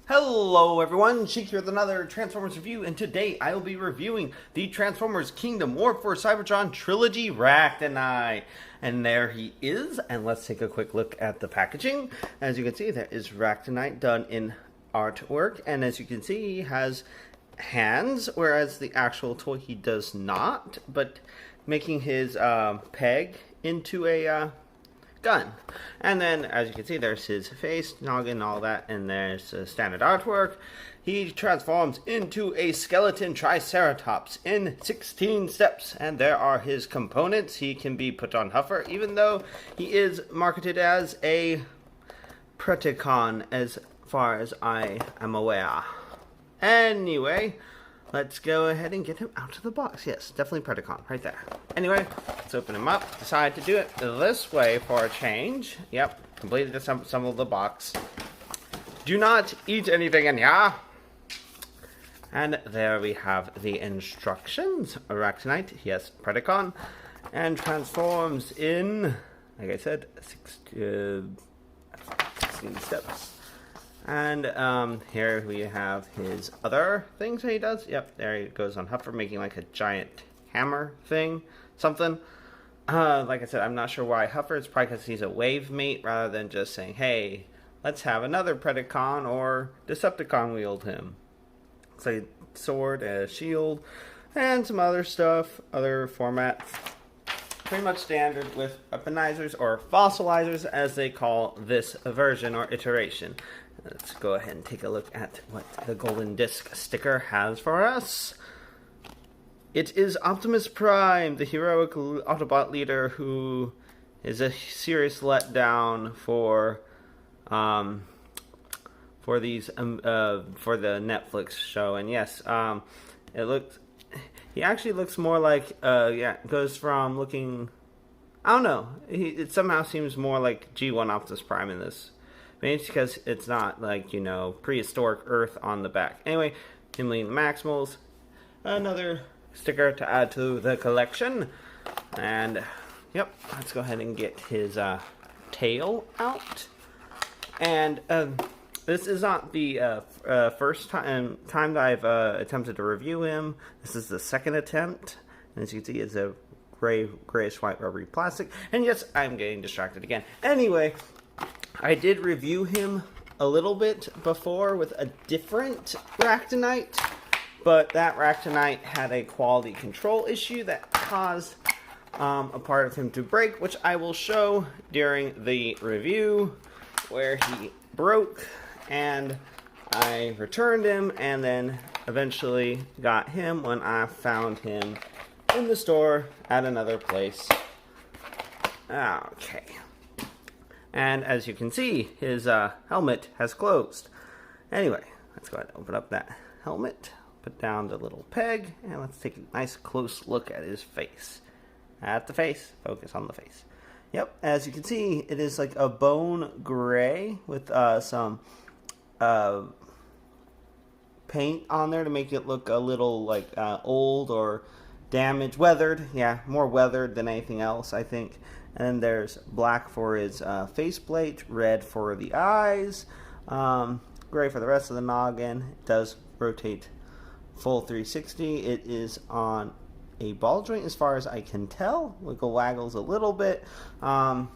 Hello everyone, Sheek here with another Transformers review, and today I will be reviewing the Transformers Kingdom War for Cybertron Trilogy Ractonite. And there he is, and let's take a quick look at the packaging. As you can see, there is Ractonite done in artwork, and as you can see, he has hands, whereas the actual toy he does not, but making his peg into a gun. And then, as you can see, there's his face, noggin, all that, and there's standard artwork. He transforms into a skeleton Triceratops in 16 steps, and there are his components. He can be put on Huffer, even though he is marketed as a Predacon, as far as I am aware. Anyway, let's go ahead and get him out of the box. Yes, definitely Predacon, right there. Anyway, let's open him up. Decided to do it this way for a change. Yep, completely disassembled the box. Do not eat anything in here. And there we have the instructions. Ractonite, yes, Predacon, and transforms in, like I said, 16 steps. And here we have his other things that he does. Yep, there he goes on Huffer, making like a giant hammer thing, something. Like I said, I'm not sure why Huffer. It's probably because he's a wave mate rather than just saying, hey, let's have another Predacon or Decepticon wield him. So sword, a shield, and some other stuff, other formats. Pretty much standard with weaponizers, or fossilizers as they call this version or iteration. Let's go ahead and take a look at what the golden disc sticker has for us. It is Optimus Prime, the heroic Autobot leader who is a serious letdown for these for the Netflix show. And yes, he actually looks more like goes from looking, I don't know, it somehow seems more like G1 Optimus Prime in this. Maybe it's because it's not like, you know, prehistoric Earth on the back. Anyway, him leading the Maximals. Another sticker to add to the collection. And, yep, let's go ahead and get his tail out. And this is not the first time that I've attempted to review him. This is the second attempt. And as you can see, it's a grayish-white rubbery plastic. And yes, I'm getting distracted again. Anyway, I did review him a little bit before with a different Ractonite, but that Ractonite had a quality control issue that caused a part of him to break, which I will show during the review, where he broke, and I returned him, and then eventually got him when I found him in the store at another place. Okay. And as you can see, his helmet has closed. Anyway, let's go ahead and open up that helmet, put down the little peg, and let's take a nice close look at his face. At the face, focus on the face. Yep, as you can see, it is like a bone gray with some paint on there to make it look a little like old or damaged, weathered. Yeah, more weathered than anything else, I think. And then there's black for his faceplate, red for the eyes, gray for the rest of the noggin. It does rotate full 360. It is on a ball joint as far as I can tell. Wiggle waggles a little bit. Let's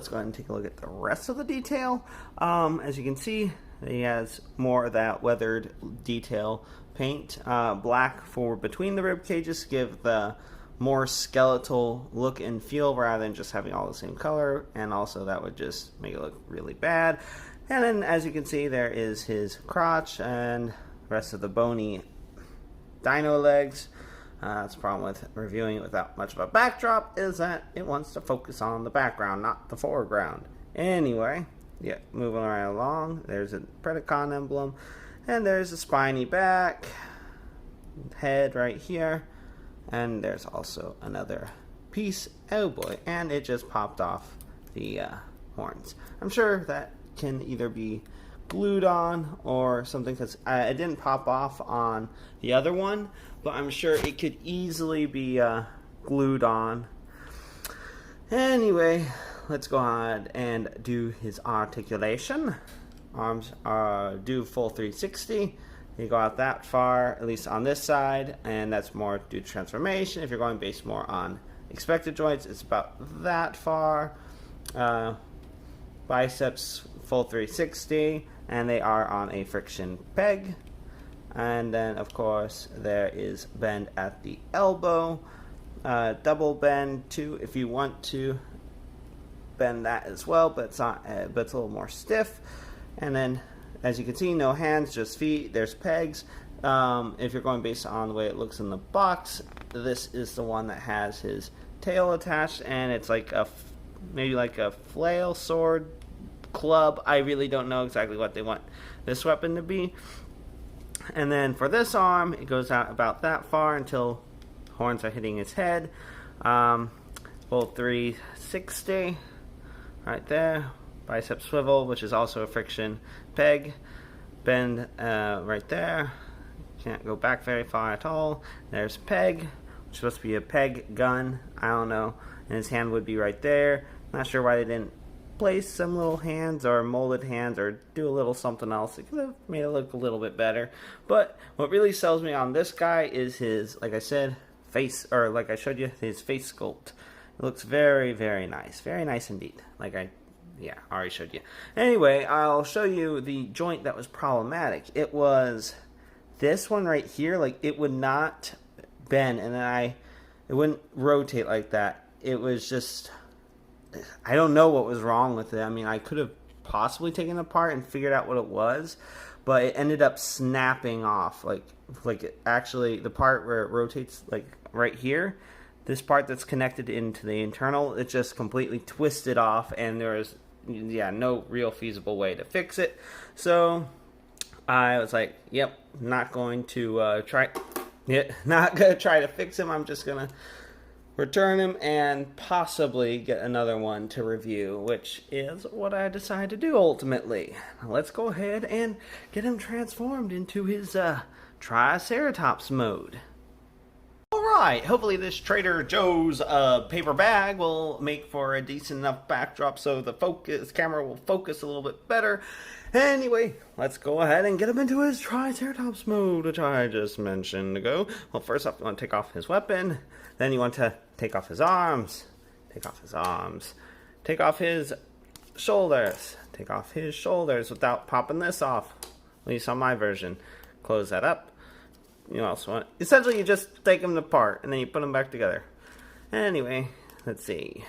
go ahead and take a look at the rest of the detail. As you can see, he has more of that weathered detail paint. Black for between the rib cages to give the more skeletal look and feel rather than just having all the same color, and also that would just make it look really bad. And then as you can see, there is his crotch and the rest of the bony dino legs. That's the problem with reviewing it without much of a backdrop, is that it wants to focus on the background, not the foreground. Anyway, yeah, moving right along, there's a Predacon emblem, and there's a spiny back, head right here. And there's also another piece. Oh boy, and it just popped off the horns. I'm sure that can either be glued on or something, because it didn't pop off on the other one, but I'm sure it could easily be glued on. Anyway, let's go ahead and do his articulation. Arms do full 360. You go out that far, at least on this side, and that's more due to transformation. If you're going based more on expected joints, it's about that far. Biceps full 360, and they are on a friction peg. And then, of course, there is bend at the elbow. Double bend too, if you want to bend that as well, but it's not. But it's a little more stiff. And then, as you can see, no hands, just feet. There's pegs. If you're going based on the way it looks in the box, this is the one that has his tail attached, and it's like maybe like a flail, sword, club. I really don't know exactly what they want this weapon to be. And then for this arm, it goes out about that far until horns are hitting his head. Full 360 right there. Bicep swivel, which is also a friction peg. Bend right there. Can't go back very far at all. There's peg, which is supposed to be a peg gun. I don't know. And his hand would be right there. Not sure why they didn't place some little hands or molded hands or do a little something else. It could have made it look a little bit better. But what really sells me on this guy is his, like I said, face, or like I showed you, his face sculpt. It looks very, very nice. Very nice indeed. Like I already showed you. Anyway, I'll show you the joint that was problematic. It was this one right here. Like, it would not bend, and then it wouldn't rotate like that. It was just, I don't know what was wrong with it. I mean, I could have possibly taken it apart and figured out what it was, but it ended up snapping off. Like it actually, the part where it rotates, like right here, this part that's connected into the internal, it just completely twisted off, and there was, no real feasible way to fix it. So I was like, yep, not going to try to fix him. I'm just gonna return him and possibly get another one to review, which is what I decided to do ultimately. Now let's go ahead and get him transformed into his Triceratops mode. Alright, hopefully this Trader Joe's paper bag will make for a decent enough backdrop so the camera will focus a little bit better. Anyway, let's go ahead and get him into his Triceratops mode, which I just mentioned ago. Well, first off, you want to take off his weapon. Then you want to take off his arms. Take off his arms. Take off his shoulders. Take off his shoulders without popping this off. At least on my version. Close that up. You also want, essentially you just take them apart and then you put them back together. Anyway, let's see.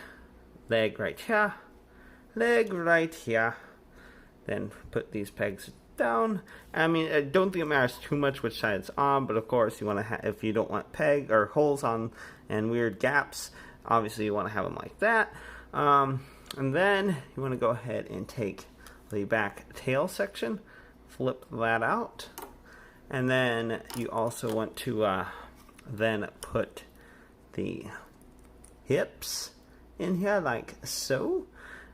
Leg right here. Leg right here. Then put these pegs down. I mean, I don't think it matters too much which side it's on, but of course you want to if you don't want peg or holes on and weird gaps, obviously you want to have them like that. And then you want to go ahead and take the back tail section, flip that out. And then you also want to then put the hips in here like so,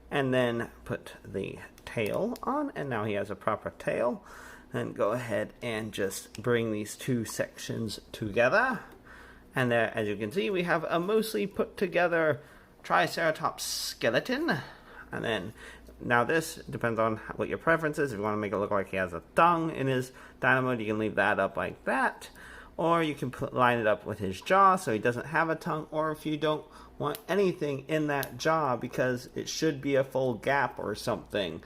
and then put the tail on, and now he has a proper tail. And go ahead and just bring these two sections together, and there, as you can see, we have a mostly put together Triceratops skeleton. And then now this depends on what your preference is. If you want to make it look like he has a tongue in his dino mode, you can leave that up like that. Or you can line it up with his jaw so he doesn't have a tongue. Or if you don't want anything in that jaw because it should be a full gap or something,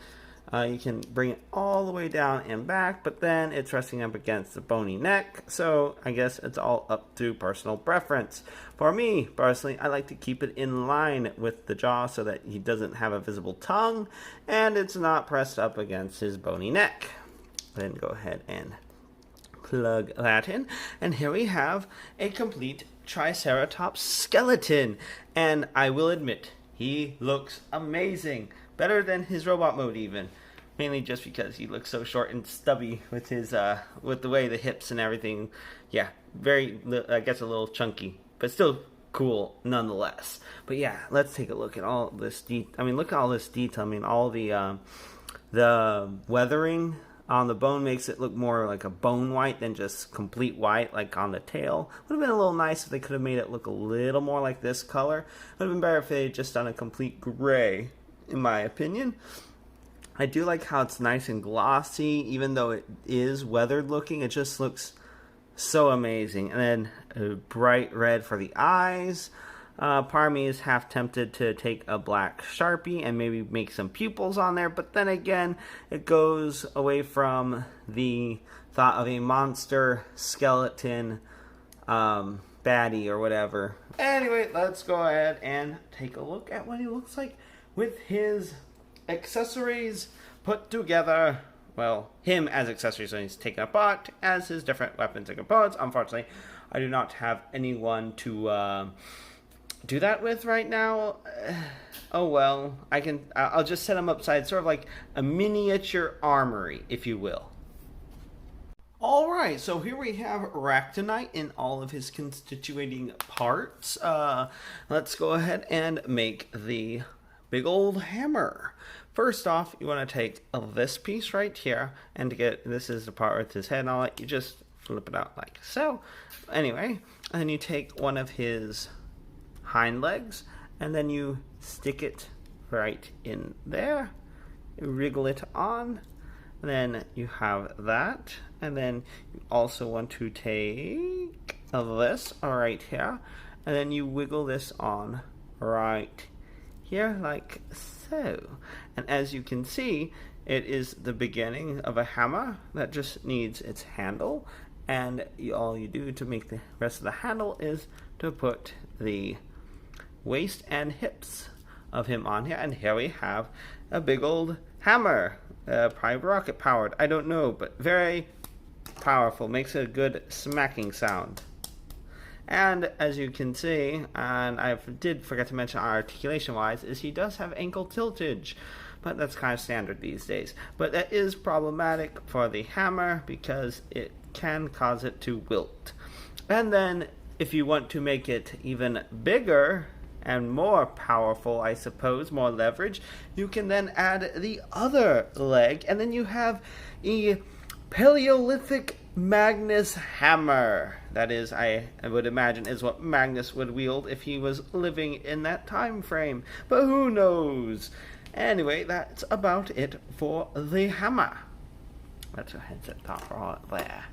you can bring it all the way down and back, but then it's resting up against the bony neck. So I guess it's all up to personal preference. For me, personally, I like to keep it in line with the jaw so that he doesn't have a visible tongue and it's not pressed up against his bony neck. Then go ahead and plug that in, and here we have a complete Triceratops skeleton. And I will admit, he looks amazing. Better than his robot mode even. Mainly just because he looks so short and stubby with his with the way the hips and everything. Yeah, very, I guess a little chunky, but still cool nonetheless. But yeah, let's take a look at all this look at all this detail. I mean, all the weathering on the bone makes it look more like a bone white than just complete white like on the tail. Would have been a little nice if they could have made it look a little more like this color. Would have been better if they had just done a complete gray, in my opinion. I do like how it's nice and glossy, even though it is weathered looking. It just looks so amazing. And then a bright red for the eyes. Part of me is half tempted to take a black Sharpie and maybe make some pupils on there, but then again, it goes away from the thought of a monster skeleton baddie or whatever. Anyway, let's go ahead and take a look at what he looks like with his accessories put together. Well, him as accessories when he's taken apart, as his different weapons and components. Unfortunately, I do not have anyone to do that with right now. Oh well, I'll just set him upside, sort of like a miniature armory, if you will. Alright, so here we have Ractonite in all of his constituting parts. Let's go ahead and make the big old hammer. First off, you want to take this piece right here, and to get, this is the part with his head and all that, you just flip it out like so. Anyway, and then you take one of his hind legs, and then you stick it right in there. You wriggle it on, and then you have that, and then you also want to take this right here, and then you wiggle this on right here like so. And as you can see, it is the beginning of a hammer that just needs its handle, and all you do to make the rest of the handle is to put the waist and hips of him on here, and here we have a big old hammer, probably rocket powered, I don't know, but very powerful, makes a good smacking sound. And as you can see, and I did forget to mention articulation wise, is he does have ankle tiltage, but that's kind of standard these days. But that is problematic for the hammer because it can cause it to wilt. And then if you want to make it even bigger and more powerful, I suppose, more leverage, you can then add the other leg, and then you have a Paleolithic Magnus hammer. That is, I would imagine, is what Magnus would wield if he was living in that time frame. But who knows? Anyway, that's about it for the hammer. Let's go ahead and set top for all there.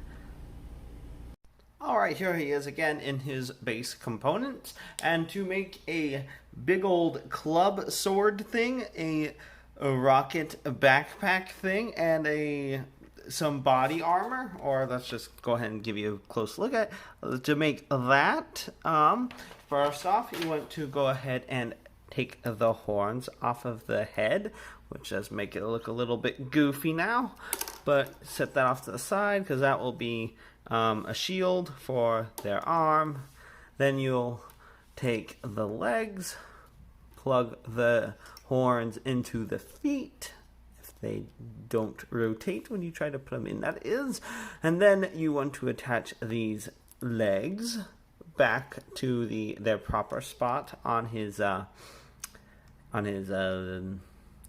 Alright, here he is again in his base components, and to make a big old club sword thing, a rocket backpack thing, and some body armor, or let's just go ahead and give you a close look at it. To make that, first off, you want to go ahead and take the horns off of the head, which does make it look a little bit goofy now, but set that off to the side because that will be a shield for their arm. Then you'll take the legs, plug the horns into the feet if they don't rotate when you try to put them in, that is. And then you want to attach these legs back to their proper spot on his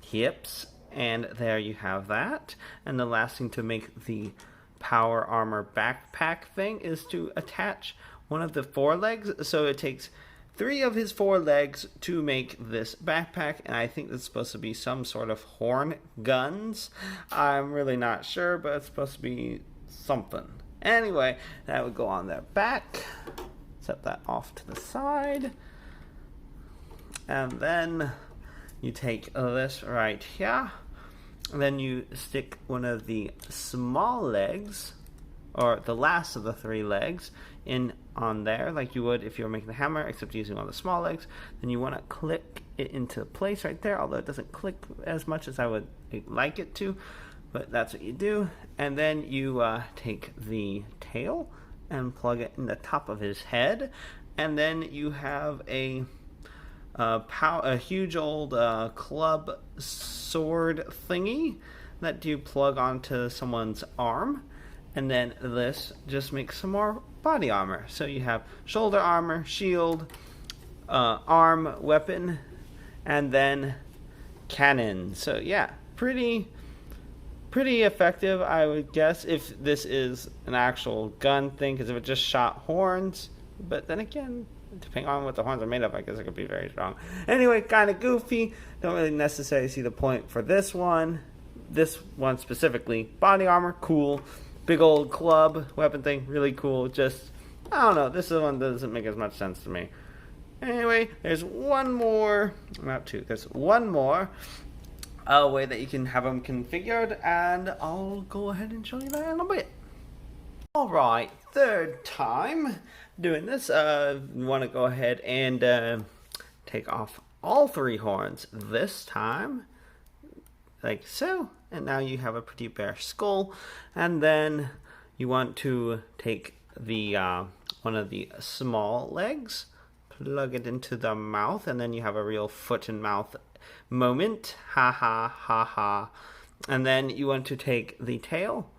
hips, and there you have that. And the last thing to make the power armor backpack thing is to attach one of the forelegs. So it takes 3 of his 4 legs to make this backpack, and I think it's supposed to be some sort of horn guns. I'm really not sure, but it's supposed to be something. Anyway, that would go on their back. Set that off to the side. And then you take this right here. And then you stick one of the small legs, or the last of the 3 legs, in on there like you would if you were making the hammer, except using all the small legs. Then you want to click it into place right there, although it doesn't click as much as I would like it to, but that's what you do. And then you take the tail and plug it in the top of his head, and then you have a huge old club sword thingy that you plug onto someone's arm, and then this just makes some more body armor. So you have shoulder armor, shield, arm weapon, and then cannon. So yeah, pretty pretty effective, I would guess, if this is an actual gun thing, because if it just shot horns, but then again, depending on what the horns are made of, I guess it could be very strong. Anyway, kind of goofy. Don't really necessarily see the point for this one. This one specifically, body armor, cool. Big old club weapon thing, really cool. Just, I don't know, this one doesn't make as much sense to me. Anyway, there's one more, not two, there's one more way that you can have them configured, and I'll go ahead and show you that in a bit. Alright, third time doing this. You want to go ahead and take off all 3 horns this time, like so, and now you have a pretty bare skull. And then you want to take the one of the small legs, plug it into the mouth, and then you have a real foot and mouth moment. Ha ha ha ha. And then you want to take the tail,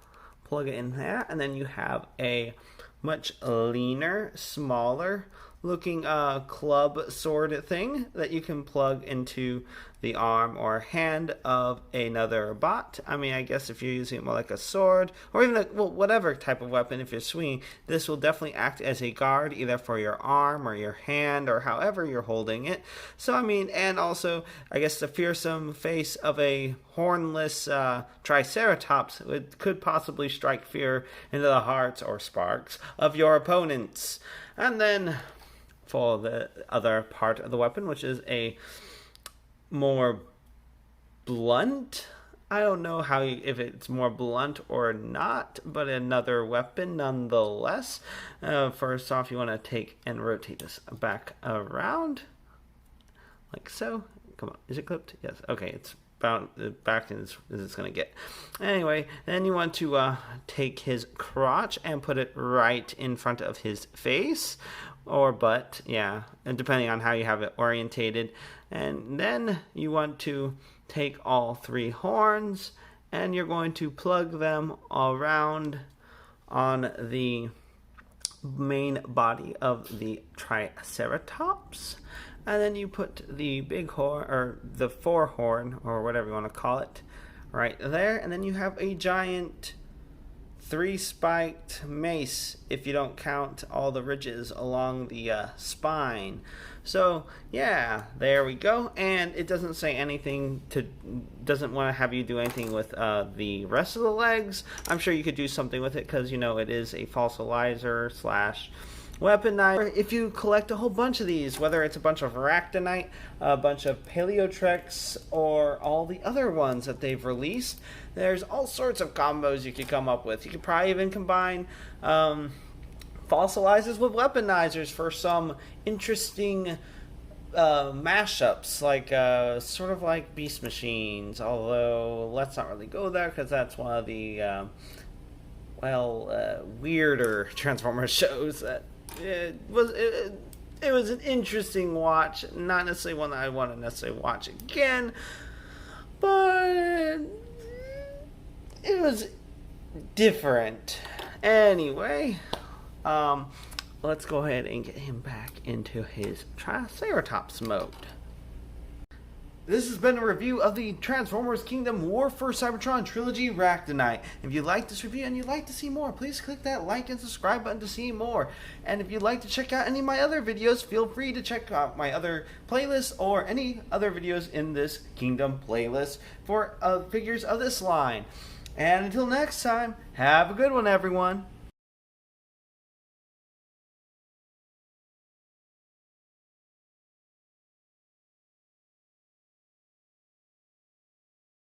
plug it in there, and then you have a much leaner, smaller looking club sword thing that you can plug into the arm or hand of another bot. I mean, I guess if you're using it more like a sword, or even whatever type of weapon, if you're swinging, this will definitely act as a guard either for your arm or your hand or however you're holding it. So I mean, and also I guess the fearsome face of a hornless triceratops could possibly strike fear into the hearts or sparks of your opponents. And then for the other part of the weapon, which is a more blunt, I don't know if it's more blunt or not, but another weapon nonetheless. First off, you want to take and rotate this back around like so. Come on, is it clipped? Yes. Okay, it's back as it's gonna get. Anyway, then you want to take his crotch and put it right in front of his face or butt, yeah, and depending on how you have it orientated. And then you want to take all 3 horns and you're going to plug them around on the main body of the triceratops. And then you put the big horn, or the 4-horn, or whatever you want to call it, right there. And then you have a giant 3-spiked mace, if you don't count all the ridges along the spine. So yeah, there we go. And it doesn't say anything doesn't want to have you do anything with the rest of the legs. I'm sure you could do something with it because, you know, it is a fossilizer / weaponizer. If you collect a whole bunch of these, whether it's a bunch of Ractonite, a bunch of Paleotrex, or all the other ones that they've released, there's all sorts of combos you could come up with. You could probably even combine fossilizers with weaponizers for some interesting mashups, like sort of like Beast Machines, although let's not really go there because that's one of the weirder Transformers shows that it was an interesting watch, not necessarily one that I want to necessarily watch again, but it was different. Anyway, let's go ahead and get him back into his Triceratops mode. This has been a review of the Transformers Kingdom War for Cybertron Trilogy Ractonite. If you like this review and you'd like to see more, please click that like and subscribe button to see more. And if you'd like to check out any of my other videos, feel free to check out my other playlists or any other videos in this Kingdom playlist for figures of this line. And until next time, have a good one, everyone.